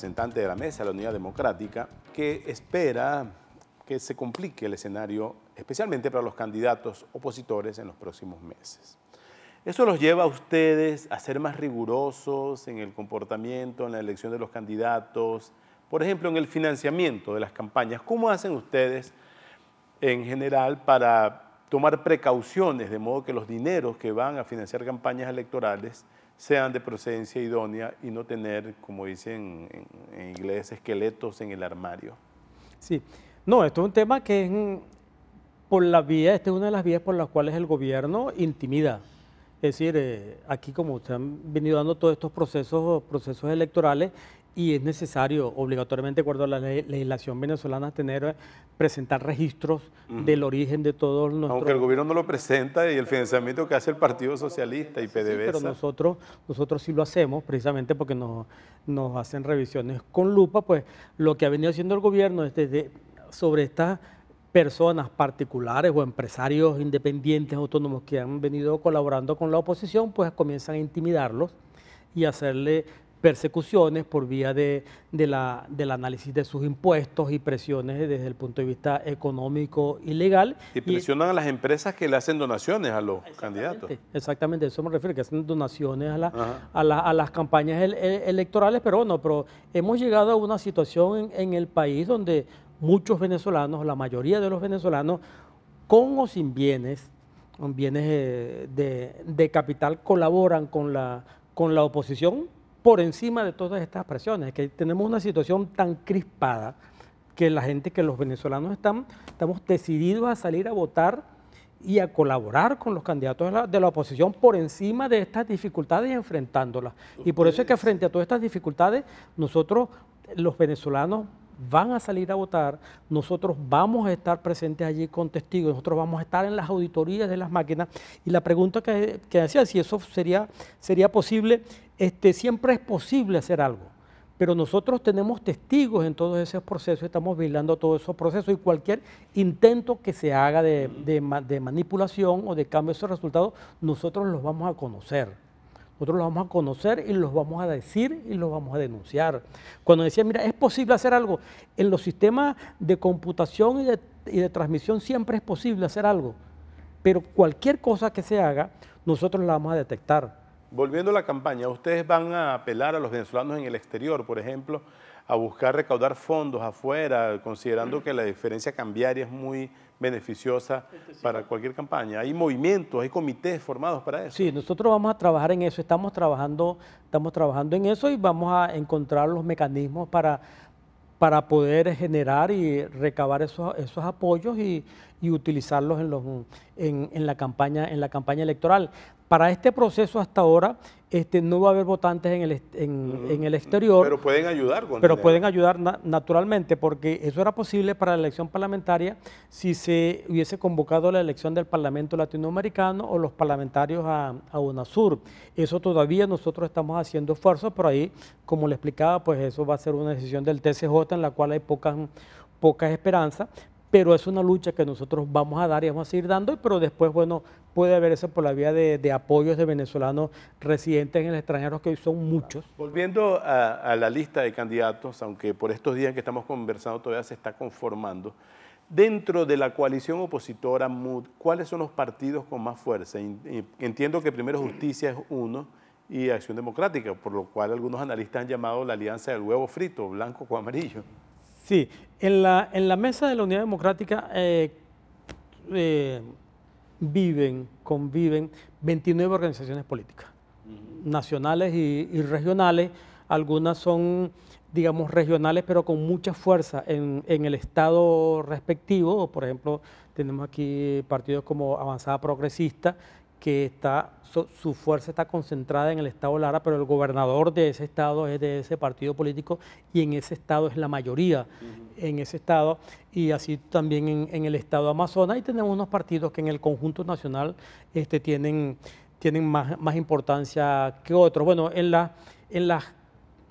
representante de la mesa de la Unidad Democrática, que espera que se complique el escenario, especialmente para los candidatos opositores en los próximos meses. ¿Eso los lleva a ustedes a ser más rigurosos en el comportamiento, en la elección de los candidatos? Por ejemplo, en el financiamiento de las campañas, ¿cómo hacen ustedes en general para tomar precauciones de modo que los dineros que van a financiar campañas electorales sean de procedencia idónea y no tener, como dicen en inglés, esqueletos en el armario? Sí, no, esto es un tema que es por la vía, esta es una de las vías por las cuales el gobierno intimida. Es decir, aquí como se han venido dando todos estos procesos electorales y es necesario obligatoriamente, de acuerdo a la legislación venezolana, presentar registros del origen de todos nuestros... Aunque el gobierno no lo presenta y el financiamiento que hace el Partido Socialista y PDVSA. Sí, pero nosotros sí lo hacemos precisamente porque nos hacen revisiones con lupa, pues lo que ha venido haciendo el gobierno es sobre estas personas particulares o empresarios independientes, autónomos que han venido colaborando con la oposición, pues comienzan a intimidarlos y hacerle persecuciones por vía del análisis de sus impuestos y presiones desde el punto de vista económico y legal. Y presionan a las empresas que le hacen donaciones a los candidatos. Exactamente, eso me refiero, que hacen donaciones a las campañas electorales, pero bueno, hemos llegado a una situación en el país donde muchos venezolanos, la mayoría de los venezolanos, con o sin bienes de capital, colaboran con la oposición por encima de todas estas presiones, que tenemos una situación tan crispada que los venezolanos estamos decididos a salir a votar y a colaborar con los candidatos de la oposición por encima de estas dificultades y enfrentándolas. Y por eso es que frente a todas estas dificultades, nosotros, los venezolanos, van a salir a votar, nosotros vamos a estar presentes allí con testigos, nosotros vamos a estar en las auditorías de las máquinas. Y la pregunta que hacía, si eso sería posible, siempre es posible hacer algo, pero nosotros tenemos testigos en todos esos procesos, estamos vigilando todos esos procesos y cualquier intento que se haga de manipulación o de cambio de esos resultados, nosotros los vamos a conocer. Nosotros los vamos a conocer y los vamos a decir y los vamos a denunciar. Cuando decía, mira, es posible hacer algo, en los sistemas de computación y de transmisión siempre es posible hacer algo, pero cualquier cosa que se haga, nosotros la vamos a detectar. Volviendo a la campaña, ¿ustedes van a apelar a los venezolanos en el exterior, por ejemplo, a buscar recaudar fondos afuera, considerando que la diferencia cambiaria es muy beneficiosa para cualquier campaña? ¿Hay movimientos, hay comités formados para eso? Sí, nosotros vamos a trabajar en eso, estamos trabajando en eso y vamos a encontrar los mecanismos para poder generar y recabar esos apoyos y utilizarlos en la campaña electoral. Para este proceso hasta ahora no va a haber votantes en el exterior. Pero pueden ayudar con Pero dinero. pueden ayudar naturalmente, porque eso era posible para la elección parlamentaria si se hubiese convocado la elección del Parlamento Latinoamericano o los parlamentarios a UNASUR. Eso todavía nosotros estamos haciendo esfuerzos, pero ahí, como le explicaba, pues eso va a ser una decisión del TCJ en la cual hay pocas esperanzas. Pero es una lucha que nosotros vamos a dar y vamos a seguir dando, pero después, bueno, puede haber eso por la vía de apoyos de venezolanos residentes en el extranjero, que hoy son muchos. Volviendo a la lista de candidatos, aunque por estos días que estamos conversando todavía se está conformando, dentro de la coalición opositora MUD, ¿cuáles son los partidos con más fuerza? Entiendo que Primero Justicia es uno y Acción Democrática, por lo cual algunos analistas han llamado la alianza del huevo frito, blanco con amarillo. Sí, en la mesa de la Unidad Democrática conviven 29 organizaciones políticas, nacionales y regionales. Algunas son, digamos, regionales, pero con mucha fuerza en el estado respectivo. Por ejemplo, tenemos aquí partidos como Avanzada Progresista, que su fuerza está concentrada en el estado Lara, pero el gobernador de ese estado es de ese partido político y en ese estado es la mayoría en ese estado, y así también en el estado Amazonas, y tenemos unos partidos que en el conjunto nacional tienen más importancia que otros. Bueno,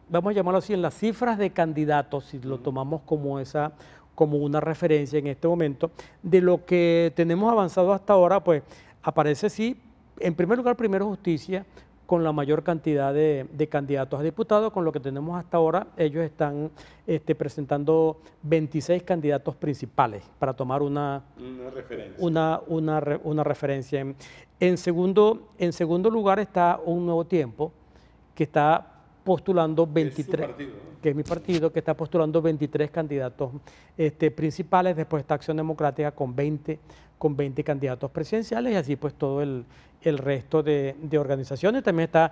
vamos a llamarlo así, en las cifras de candidatos, si lo tomamos como una referencia en este momento, de lo que tenemos avanzado hasta ahora, pues aparece sí, en primer lugar, Primero Justicia, con la mayor cantidad de candidatos a diputados. Con lo que tenemos hasta ahora, ellos están presentando 26 candidatos principales para tomar una referencia. En segundo lugar está Un Nuevo Tiempo, que está postulando 23, que es mi partido, que está postulando 23 candidatos principales. Después está Acción Democrática con 20 candidatos presidenciales, y así pues todo el resto de organizaciones. También está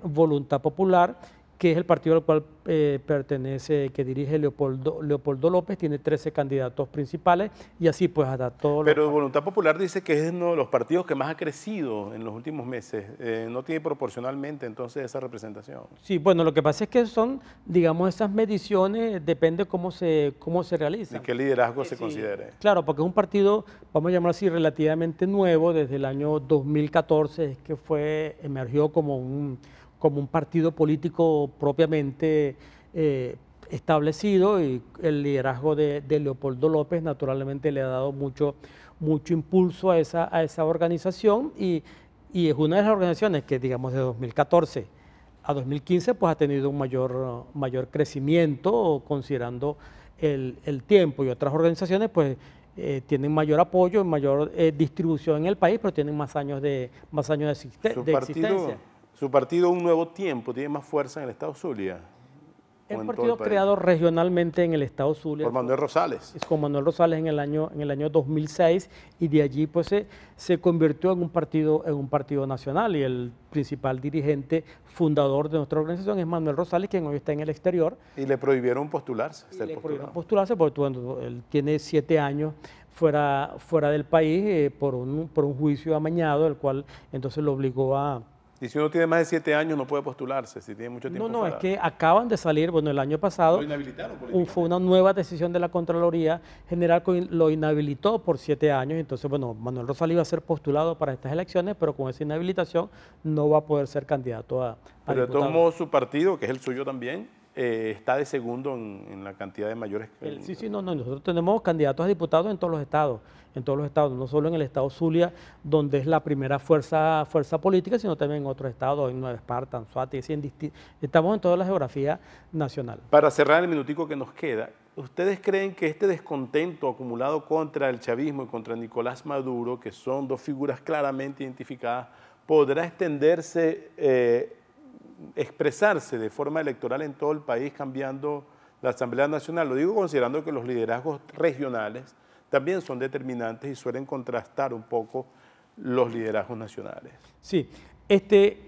Voluntad Popular, que es el partido al cual pertenece, que dirige Leopoldo López, tiene 13 candidatos principales, y así pues hasta todos. Pero Voluntad Popular dice que es uno de los partidos que más ha crecido en los últimos meses. No tiene proporcionalmente entonces esa representación. Sí, bueno, lo que pasa es que son, digamos, esas mediciones, depende cómo se realizan. ¿Y qué liderazgo se considere? Claro, porque es un partido, vamos a llamarlo así, relativamente nuevo. Desde el año 2014 es que emergió como un partido político propiamente establecido, y el liderazgo de Leopoldo López naturalmente le ha dado mucho impulso a esa organización, y es una de las organizaciones que, digamos, de 2014 a 2015 pues ha tenido un mayor crecimiento, considerando el tiempo, y otras organizaciones pues tienen mayor apoyo, mayor distribución en el país, pero tienen más años de existencia. ¿Su partido Un Nuevo Tiempo tiene más fuerza en el estado Zulia? El partido creado regionalmente en el estado Zulia. Por Manuel Rosales. Con Manuel Rosales en el año 2006, y de allí pues se convirtió en un partido nacional, y el principal dirigente fundador de nuestra organización es Manuel Rosales, quien hoy está en el exterior. Y le prohibieron postularse. Porque él tiene 7 años fuera del país por un juicio amañado, el cual entonces lo obligó a... Y si uno tiene más de 7 años no puede postularse, si tiene mucho tiempo No, fuera. es que acaban de salir, bueno, el año pasado, ¿Lo inhabilitaron fue una nueva decisión de la Contraloría General que lo inhabilitó por 7 años. Entonces, bueno, Manuel Rosales iba a ser postulado para estas elecciones, pero con esa inhabilitación no va a poder ser candidato a Pero de diputado. todos modos su partido, que es el suyo también, está de segundo en la cantidad de mayores. No, nosotros tenemos candidatos a diputados en todos los estados, no solo en el estado Zulia, donde es la primera fuerza política, sino también en otros estados, en Nueva Esparta, Anzoátegui, estamos en toda la geografía nacional. Para cerrar el minutico que nos queda, ¿ustedes creen que este descontento acumulado contra el chavismo y contra Nicolás Maduro, que son dos figuras claramente identificadas, podrá extenderse, expresarse de forma electoral en todo el país, cambiando la Asamblea Nacional? Lo digo considerando que los liderazgos regionales también son determinantes y suelen contrastar un poco los liderazgos nacionales. Sí,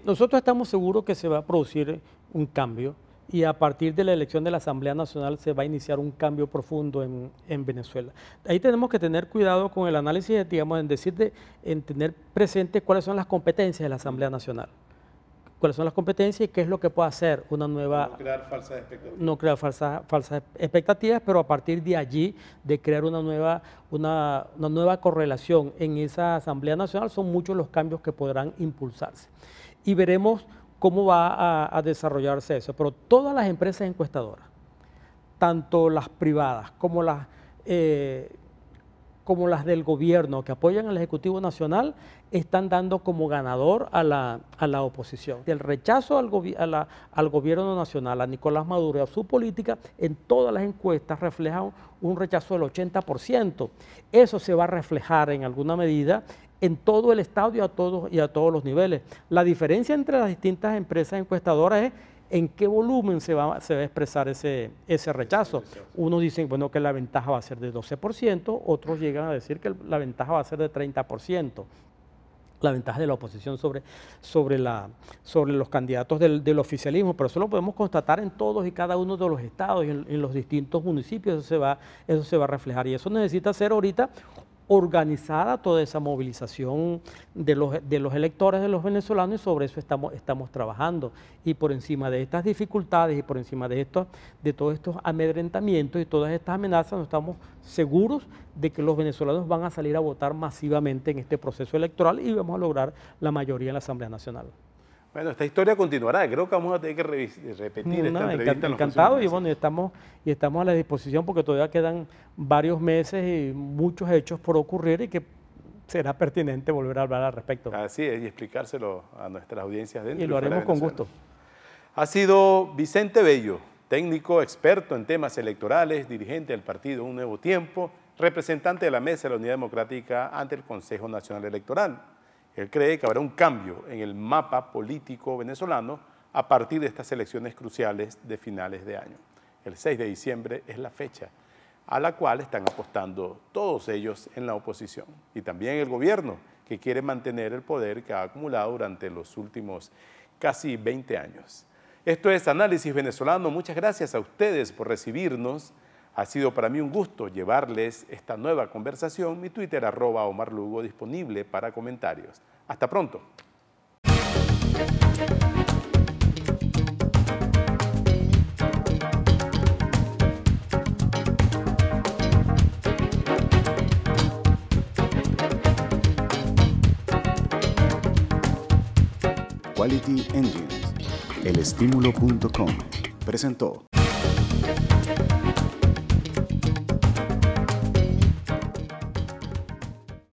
nosotros estamos seguros que se va a producir un cambio, y a partir de la elección de la Asamblea Nacional se va a iniciar un cambio profundo en Venezuela. Ahí tenemos que tener cuidado con el análisis, digamos, en tener presente cuáles son las competencias de la Asamblea Nacional. Cuáles son las competencias y qué es lo que puede hacer una nueva... No crear falsas expectativas. No crear falsas expectativas, pero a partir de allí, de crear una nueva correlación en esa Asamblea Nacional, son muchos los cambios que podrán impulsarse. Y veremos cómo va a desarrollarse eso. Pero todas las empresas encuestadoras, tanto las privadas como las del gobierno que apoyan al Ejecutivo Nacional, están dando como ganador a la oposición. El rechazo al gobierno nacional, a Nicolás Maduro y a su política, en todas las encuestas refleja un rechazo del 80%. Eso se va a reflejar en alguna medida en todo el estado y a todos los niveles. La diferencia entre las distintas empresas encuestadoras es en qué volumen se va a expresar ese rechazo. Unos dicen, bueno, que la ventaja va a ser de 12%, otros llegan a decir que la ventaja va a ser de 30%. La ventaja de la oposición sobre los candidatos del oficialismo, pero eso lo podemos constatar en todos y cada uno de los estados y en los distintos municipios. Eso se va a reflejar, y eso necesita ser ahorita organizada toda esa movilización de los electores de los venezolanos, y sobre eso estamos trabajando. Y por encima de estas dificultades y por encima de todos estos amedrentamientos y todas estas amenazas, nos estamos seguros de que los venezolanos van a salir a votar masivamente en este proceso electoral y vamos a lograr la mayoría en la Asamblea Nacional. Bueno, esta historia continuará. Creo que vamos a tener que repetir esta entrevista. Encantado, y bueno, estamos a la disposición, porque todavía quedan varios meses y muchos hechos por ocurrir, y que será pertinente volver a hablar al respecto. Así es, y explicárselo a nuestras audiencias dentro Y lo fuera de haremos con Venezuela. gusto. Ha sido Vicente Bello, técnico experto en temas electorales, dirigente del partido Un Nuevo Tiempo, representante de la Mesa de la Unidad Democrática ante el Consejo Nacional Electoral. Él cree que habrá un cambio en el mapa político venezolano a partir de estas elecciones cruciales de finales de año. El 6 de diciembre es la fecha a la cual están apostando todos ellos en la oposición. Y también el gobierno, que quiere mantener el poder que ha acumulado durante los últimos casi 20 años. Esto es Análisis Venezolano. Muchas gracias a ustedes por recibirnos. Ha sido para mí un gusto llevarles esta nueva conversación. Mi Twitter, @OmarLugo, disponible para comentarios. Hasta pronto. Quality Engines, elestimulo.com presentó.